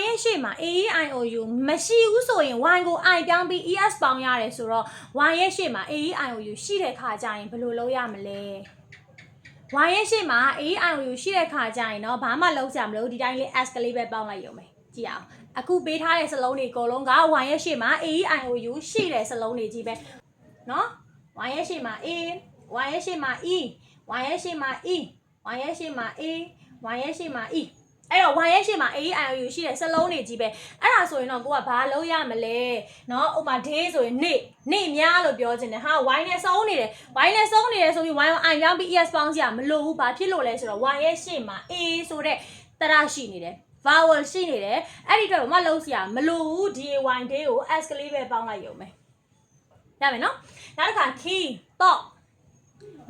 ရဲ့ရှေ့မှာ AEIOU မရှိဘူးဆိုရင် y ကို i ပြောင်းပြီး es ပေါင်းရတယ်ဆိုတော့ y ရဲ့ရှေ့မှာ AEIOU ရှိတဲ့ခါကျရင်ဘယ်လိုလုပ်ရမလဲ y ရဲ့ရှေ့မှာ AEIOU ရှိတဲ့ခါကျရင်တော့ဘာမှလုပ်စရာမလိုဒီတိုင်းလေး s ကလေးပဲပေါင်းလိုက်ရုံပဲကြည့်အောင်အခုပေးထားတဲ့စလုံးတွေအကုန်လုံးက y ရဲ့ရှေ့မှာ AEIOU ရှိတဲ့စလုံးတွေကြီးပဲเนาะ y ရဲ့ရှေ့မှာ a y ရဲ့ရှေ့မှာ e y ရဲ့ရှေ့မှာ e y ရဲ့ရှေ့မှာ a y ရဲ့ရှေ့မှာ e အဲ့တော့ y ရဲ့ရှေ့မှာ AEIOU ရှိတဲ့စလုံးတွေကြီးပဲအဲ့ဒါဆိုရင်တော့ကိုကဘာလုပ်ရမလဲเนาะဥပမာ day ဆိုရင်နေ့များလို့ပြောချင်တယ်ဟာ y နဲ့စုံနေတယ် y နဲ့စုံနေတယ်ဆိုပြီး y ကို i ပြောင်းပြီး es ပေါင်းစရာမလိုဘူးဘာဖြစ်လို့လဲဆိုတော့ y ရဲ့ရှေ့မှာ a ဆိုတဲ့တရရှိနေတယ် vowel ရှိနေတယ်အဲ့ဒီတော့ဘာမှလုပ်စရာမလိုဘူး day y day ကို s ကလေးပဲပေါင်းလိုက်ရုံပဲရမယ်နော်နောက်တစ်ခါ key တော့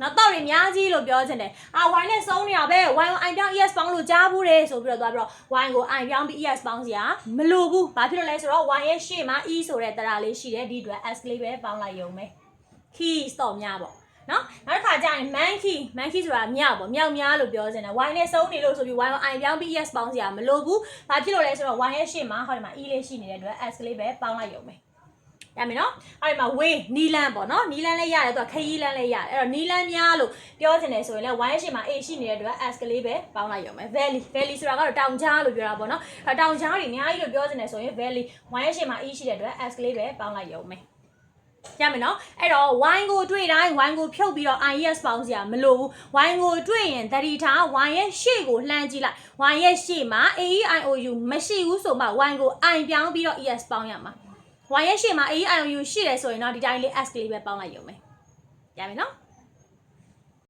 နောက်တော့ရများကြီးလို့ပြောချင်တယ်y နဲ့စုံနေရပဲ y ကို i ပြောင်း es ပေါင်းလို့ကြားဘူးတယ်ဆိုပြီးတော့သွားပြီးတော့ y ကို i ပြောင်းပြီး es ပေါင်းစရာမလိုဘူးဘာဖြစ်လို့လဲဆိုတော့ y ရဲ့ရှေ့မှာ e ဆိုတဲ့တရလေးရှိတယ်ဒီအတွက် s ကလေးပဲပေါင်းလိုက်ရုံပဲ keys တော့များပေါ့နော်နောက်တစ်ခါကျရင် monkey ဆိုတာမြောက်ပေါ့မြောက်များလို့ပြောချင်တယ် y နဲ့စုံနေလို့ဆိုပြီး y ကို i ပြောင်းပြီး es ပေါင်းစရာမလိုဘူးဘာဖြစ်လို့လဲဆိုတော့ y ရဲ့ရှေ့မှာဟောဒီမှာ e လေးရှိနေတဲ့အတွက် s ကလေးပဲပေါင်းလိုက်ရုံပဲရမယ်နော်အဲ့ဒီမှာ way နီလန်းပေါ့နော်နီလန်းလည်းရတယ်သူကခရီးလန်းလည်းရတယ်အဲ့တော့နီလန်းများလို့ပြောချင်တယ်ဆိုရင်လည်း y ရဲ့ရှေ့မှာ a ရှိနေတဲ့အတွက် s ကလေးပဲပေါင်းလိုက်ရုံပဲ valley ဆိုတာကတော့တောင်ကြားလို့ပြောတာပေါ့နော်တောင်ကြားတွေအများကြီးလို့ပြောချင်တယ်ဆိုရင် valley y ရဲ့ရှေ့မှာ e ရှိတဲ့အတွက် s ကလေးပဲပေါင်းလိုက်ရုံပဲရမယ်နော်အဲ့တော့ y ကိုတွေ့တိုင်း y ကိုဖြုတ်ပြီးတော့ is ပေါင်းစရာမလိုဘူး y ကိုတွေ့ရင်သတိထား y ရဲ့ရှေ့ကိုလှမ်းကြည့်လိုက် y ရဲ့ရှေ့မှာ AEIOU မရှိဘူးဆိုမှ y ကို i ပြောင်းပြီးတော့ es ပေါင်းရမှာy ရဲ့ရှေ့မှာ AEIOU ရှိတယ်ဆိုရင်တော့ဒီတိုင်းလေး s ကလေးပဲပေါင်းလိုက်ရုံပဲရမယ်နော်